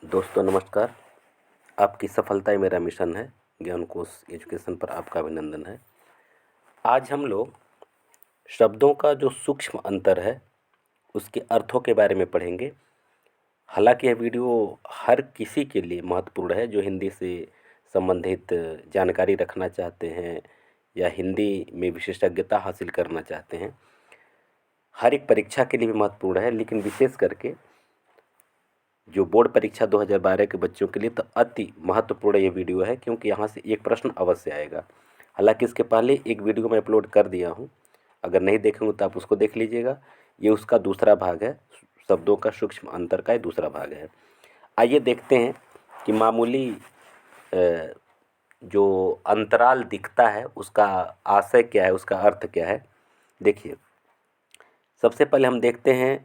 दोस्तों नमस्कार। आपकी सफलता ही मेरा मिशन है। ज्ञान कोश एजुकेशन पर आपका अभिनंदन है। आज हम लोग शब्दों का जो सूक्ष्म अंतर है उसके अर्थों के बारे में पढ़ेंगे। हालांकि यह वीडियो हर किसी के लिए महत्वपूर्ण है जो हिंदी से संबंधित जानकारी रखना चाहते हैं या हिंदी में विशेषज्ञता हासिल करना चाहते हैं। हर एक परीक्षा के लिए भी महत्वपूर्ण है, लेकिन विशेष करके जो बोर्ड परीक्षा 2012 के बच्चों के लिए तो अति महत्वपूर्ण ये वीडियो है, क्योंकि यहाँ से एक प्रश्न अवश्य आएगा। हालांकि इसके पहले एक वीडियो मैं अपलोड कर दिया हूँ, अगर नहीं देखेंगे तो आप उसको देख लीजिएगा। ये उसका दूसरा भाग है, शब्दों का सूक्ष्म अंतर का ये दूसरा भाग है। आइए देखते हैं कि मामूली जो अंतराल दिखता है उसका आशय क्या है, उसका अर्थ क्या है। देखिए, सबसे पहले हम देखते हैं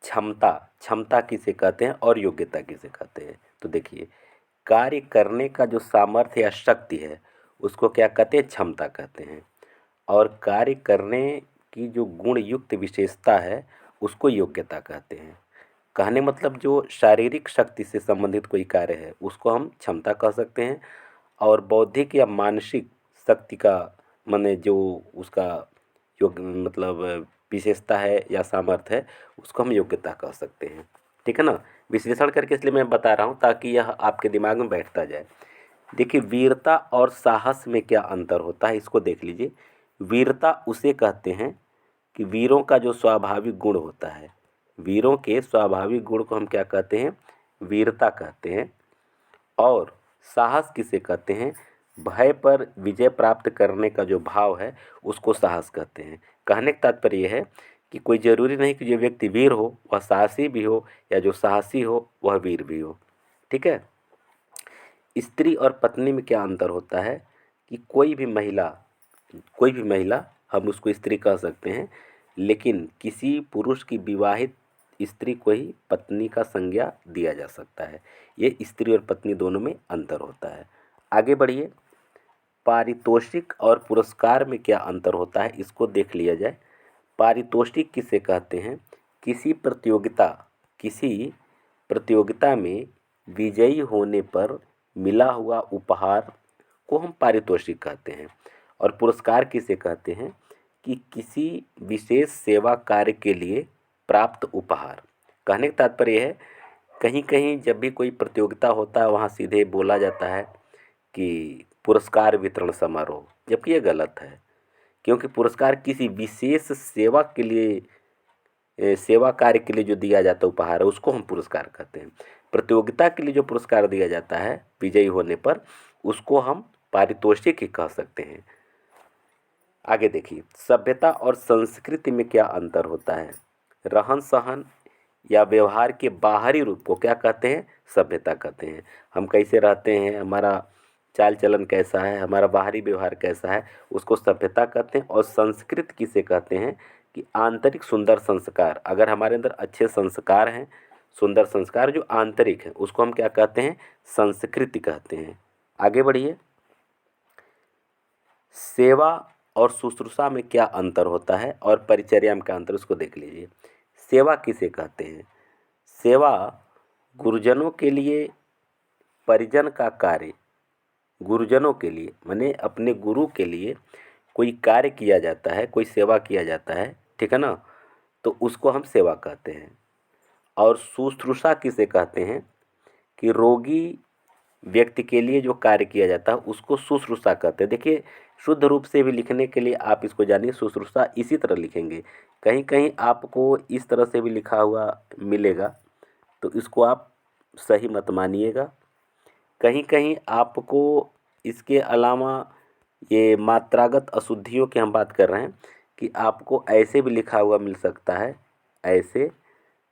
क्षमता। क्षमता किसे कहते हैं और योग्यता किसे कहते हैं। तो देखिए, कार्य करने का जो सामर्थ्य या शक्ति है उसको क्या कहते हैं, क्षमता कहते हैं। और कार्य करने की जो गुण युक्त विशेषता है उसको योग्यता कहते हैं। कहने मतलब जो शारीरिक शक्ति से संबंधित कोई कार्य है उसको हम क्षमता कह सकते हैं, और बौद्धिक या मानसिक शक्ति का माने जो उसका योग मतलब विशेषता है या सामर्थ्य है उसको हम योग्यता कह सकते हैं। ठीक है ना। विश्लेषण करके इसलिए मैं बता रहा हूँ ताकि यह आपके दिमाग में बैठता जाए। देखिए, वीरता और साहस में क्या अंतर होता है इसको देख लीजिए। वीरता उसे कहते हैं कि वीरों का जो स्वाभाविक गुण होता है, वीरों के स्वाभाविक गुण को हम क्या कहते हैं, वीरता कहते हैं। और साहस किसे कहते हैं, भय पर विजय प्राप्त करने का जो भाव है उसको साहस कहते हैं। कहने का तात्पर्य यह है कि कोई ज़रूरी नहीं कि जो व्यक्ति वीर हो वह साहसी भी हो, या जो साहसी हो वह वीर भी हो। ठीक है। स्त्री और पत्नी में क्या अंतर होता है कि कोई भी महिला हम उसको स्त्री कह सकते हैं, लेकिन किसी पुरुष की विवाहित स्त्री को ही पत्नी का संज्ञा दिया जा सकता है। ये स्त्री और पत्नी दोनों में अंतर होता है। आगे बढ़िए, पारितोषिक और पुरस्कार में क्या अंतर होता है इसको देख लिया जाए। पारितोषिक किसे कहते हैं, किसी प्रतियोगिता में विजयी होने पर मिला हुआ उपहार को हम पारितोषिक कहते हैं। और पुरस्कार किसे कहते हैं कि किसी विशेष सेवा कार्य के लिए प्राप्त उपहार। कहने का तात्पर्य है, कहीं कहीं जब भी कोई प्रतियोगिता होता है वहाँ सीधे बोला जाता है कि पुरस्कार वितरण समारोह, जबकि ये गलत है। क्योंकि पुरस्कार किसी विशेष सेवा के लिए सेवा कार्य के लिए जो दिया जाता है उपहार है उसको हम पुरस्कार कहते हैं। प्रतियोगिता के लिए जो पुरस्कार दिया जाता है विजयी होने पर उसको हम पारितोषिक ही कह सकते हैं। आगे देखिए, सभ्यता और संस्कृति में क्या अंतर होता है। रहन सहन या व्यवहार के बाहरी रूप को क्या कहते हैं, सभ्यता कहते हैं। हम कैसे रहते हैं, हमारा चाल चलन कैसा है, हमारा बाहरी व्यवहार कैसा है, उसको सभ्यता कहते हैं। और संस्कृत किसे कहते हैं कि आंतरिक सुंदर संस्कार। अगर हमारे अंदर अच्छे संस्कार हैं, सुंदर संस्कार जो आंतरिक है उसको हम क्या कहते हैं, संस्कृति कहते हैं। आगे बढ़िए, सेवा और शुश्रूषा में क्या अंतर होता है और परिचर्या में क्या अंतर, उसको देख लीजिए। सेवा किसे कहते हैं, सेवा गुरुजनों के लिए परिजन का कार्य, गुरुजनों के लिए माने अपने गुरु के लिए कोई कार्य किया जाता है, कोई सेवा किया जाता है, ठीक है ना, तो उसको हम सेवा कहते हैं। और शुश्रूषा किसे कहते हैं कि रोगी व्यक्ति के लिए जो कार्य किया जाता है उसको शुश्रूषा कहते हैं। देखिए, शुद्ध रूप से भी लिखने के लिए आप इसको जानिए, शुश्रूषा इसी तरह लिखेंगे। कहीं कहीं आपको इस तरह से भी लिखा हुआ मिलेगा, तो इसको आप सही मत मानिएगा। कहीं कहीं आपको इसके अलावा ये मात्रागत अशुद्धियों की हम बात कर रहे हैं कि आपको ऐसे भी लिखा हुआ मिल सकता है, ऐसे,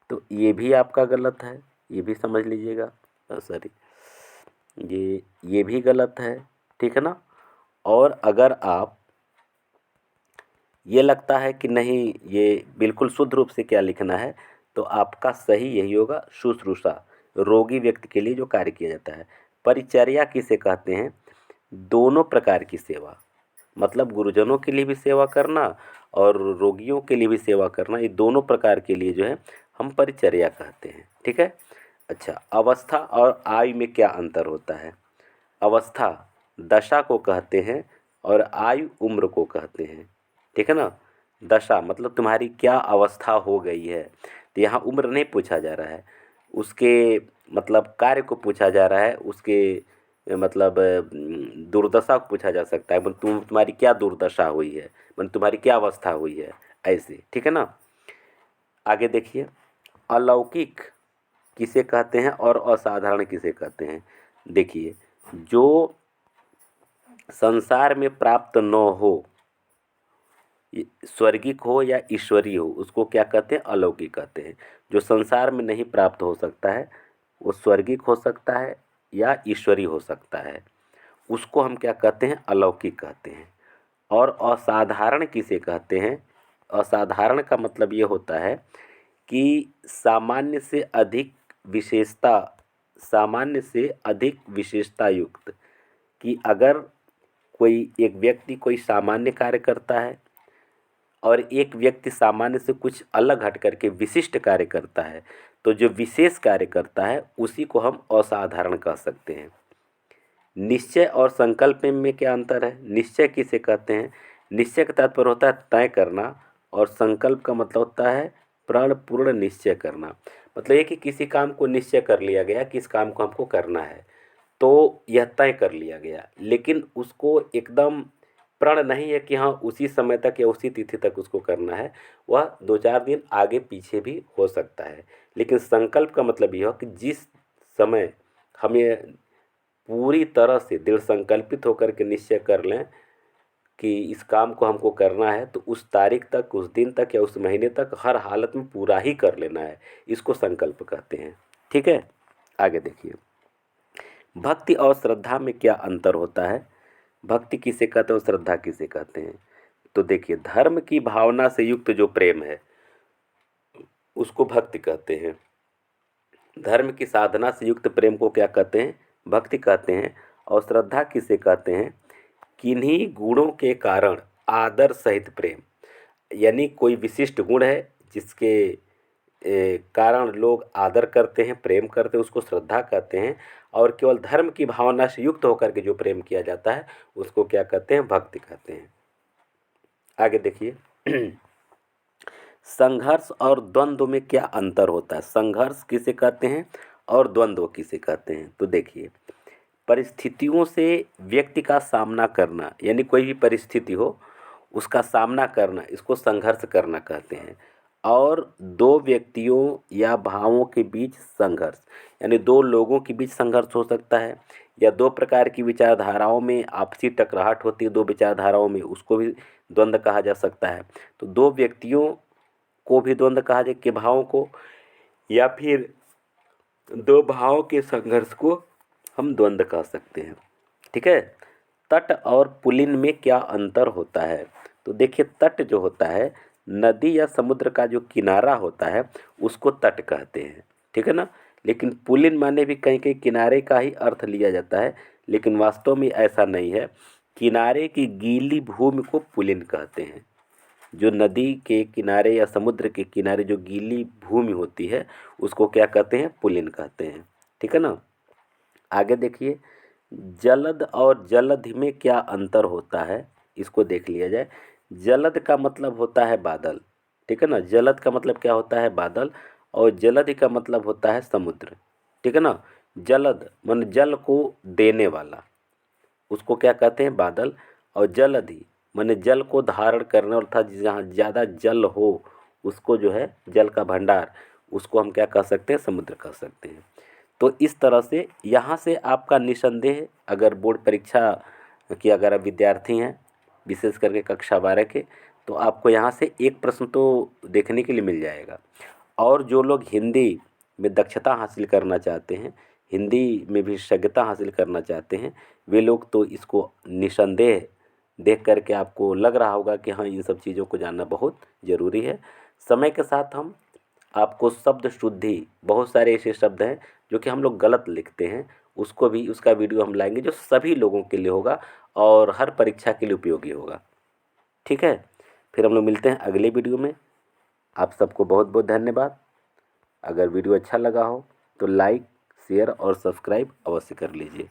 तो ये भी आपका गलत है, ये भी समझ लीजिएगा। सॉरी, ये भी गलत है, ठीक है ना। और अगर आप ये लगता है कि नहीं ये बिल्कुल शुद्ध रूप से क्या लिखना है, तो आपका सही यही होगा, शुश्रूषा, रोगी व्यक्ति के लिए जो कार्य किया जाता है। परिचर्या किसे कहते हैं, दोनों प्रकार की सेवा, मतलब गुरुजनों के लिए भी सेवा करना और रोगियों के लिए भी सेवा करना, ये दोनों प्रकार के लिए जो है हम परिचर्या कहते हैं। ठीक है। अच्छा, अवस्था और आयु में क्या अंतर होता है? अवस्था दशा को कहते हैं और आयु उम्र को कहते हैं। ठीक है ना? दशा मतलब तुम्हारी क्या अवस्था हो गई है। तो यहाँ उम्र नहीं पूछा जा रहा है, उसके मतलब कार्य को पूछा जा रहा है, उसके मतलब दुर्दशा को पूछा जा सकता है, तुम्हारी क्या दुर्दशा हुई है, मतलब तुम्हारी क्या अवस्था हुई है, ऐसे। ठीक है ना? आगे देखिए, अलौकिक किसे कहते हैं और असाधारण किसे कहते हैं? देखिए, जो संसार में प्राप्त न हो, स्वर्गिक हो या ईश्वरीय हो, उसको क्या कहते हैं? अलौकिक कहते हैं। जो संसार में नहीं प्राप्त हो सकता है, वो स्वर्गिक हो सकता है या ईश्वरीय हो सकता है, उसको हम क्या कहते हैं? अलौकिक कहते हैं। और असाधारण किसे कहते हैं? असाधारण का मतलब ये होता है कि विशेषता सामान्य से अधिक विशेषता युक्त, कि अगर कोई एक व्यक्ति कोई सामान्य कार्य करता है और एक व्यक्ति सामान्य से कुछ अलग हट करके विशिष्ट कार्य करता है, तो जो विशेष कार्य करता है उसी को हम असाधारण कह सकते हैं। निश्चय और संकल्प में क्या अंतर है? निश्चय किसे कहते हैं? निश्चय का तात्पर्य होता है तय करना, और संकल्प का मतलब होता है प्रण पूर्ण निश्चय करना। मतलब ये कि किसी काम को निश्चय कर लिया गया कि इस काम को हमको करना है, तो यह तय कर लिया गया, लेकिन उसको एकदम प्रण नहीं है कि हाँ उसी समय तक या उसी तिथि तक उसको करना है, वह 2-4 दिन आगे पीछे भी हो सकता है। लेकिन संकल्प का मतलब यह है कि जिस समय हम ये पूरी तरह से दृढ़ संकल्पित होकर के निश्चय कर लें कि इस काम को हमको करना है, तो उस तारीख तक, उस दिन तक या उस महीने तक हर हालत में पूरा ही कर लेना है, इसको संकल्प कहते हैं। ठीक है? आगे देखिए, भक्ति और श्रद्धा में क्या अंतर होता है? भक्ति किसे कहते हैं और श्रद्धा किसे कहते हैं? तो देखिए, धर्म की भावना से युक्त जो प्रेम है उसको भक्ति कहते हैं। धर्म की साधना से युक्त प्रेम को क्या कहते हैं? भक्ति कहते हैं। और श्रद्धा किसे कहते हैं? किन्हीं गुणों के कारण आदर सहित प्रेम, यानी कोई विशिष्ट गुण है जिसके कारण लोग आदर करते हैं, प्रेम करते हैं, उसको श्रद्धा कहते हैं। और केवल धर्म की भावना से युक्त होकर के जो प्रेम किया जाता है उसको क्या कहते हैं? भक्ति कहते हैं। आगे देखिए, संघर्ष और द्वंद्व में क्या अंतर होता है? संघर्ष किसे कहते हैं और द्वंद्व किसे कहते हैं? तो देखिए, परिस्थितियों से व्यक्ति का सामना करना, यानी कोई भी परिस्थिति हो उसका सामना करना, इसको संघर्ष करना कहते हैं। और दो व्यक्तियों या भावों के बीच संघर्ष, यानी दो लोगों के बीच संघर्ष हो सकता है, या दो प्रकार की विचारधाराओं में आपसी टकराहट होती है दो विचारधाराओं में, उसको भी द्वंद्व कहा जा सकता है। तो दो व्यक्तियों को भी द्वंद्व कहा जाए के भावों को, या फिर दो भावों के संघर्ष को हम द्वंद्व कह सकते हैं। ठीक है? तट और पुलिन में क्या अंतर होता है? तो देखिए, तट जो होता है, नदी या समुद्र का जो किनारा होता है उसको तट कहते हैं। ठीक है ना? लेकिन पुलिन माने भी कहीं कहीं किनारे का ही अर्थ लिया जाता है, लेकिन वास्तव में ऐसा नहीं है। किनारे की गीली भूमि को पुलिन कहते हैं। जो नदी के किनारे या समुद्र के किनारे जो गीली भूमि होती है उसको क्या कहते हैं? पुलिन कहते हैं। ठीक है ना? आगे देखिए, जलद और जलधि में क्या अंतर होता है, इसको देख लिया जाए। जलद का मतलब होता है बादल। ठीक है ना? जलद का मतलब क्या होता है? बादल। और जलधि का मतलब होता है समुद्र। ठीक है ना? जलद मन जल को देने वाला, उसको क्या कहते हैं? बादल। और जलधि माने जल को धारण करने, अर्थात जहाँ ज़्यादा जल हो उसको जो है जल का भंडार, उसको हम क्या कह सकते हैं? समुद्र कह सकते हैं। तो इस तरह से यहाँ से आपका निसंदेह, अगर बोर्ड परीक्षा की अगर आप विद्यार्थी हैं, विशेष करके कक्षा 12 के, तो आपको यहाँ से एक प्रश्न तो देखने के लिए मिल जाएगा। और जो लोग हिंदी में दक्षता हासिल करना चाहते हैं, हिंदी में विशेषज्ञता हासिल करना चाहते हैं, वे लोग तो इसको निसंदेह देख कर के आपको लग रहा होगा कि हाँ, इन सब चीज़ों को जानना बहुत ज़रूरी है। समय के साथ हम आपको शब्द शुद्धि, बहुत सारे ऐसे शब्द हैं जो कि हम लोग गलत लिखते हैं, उसको भी, उसका वीडियो हम लाएंगे जो सभी लोगों के लिए होगा और हर परीक्षा के लिए उपयोगी होगा। ठीक है? फिर हम लोग मिलते हैं अगले वीडियो में। आप सबको बहुत बहुत धन्यवाद। अगर वीडियो अच्छा लगा हो तो लाइक शेयर और सब्सक्राइब अवश्य कर लीजिए।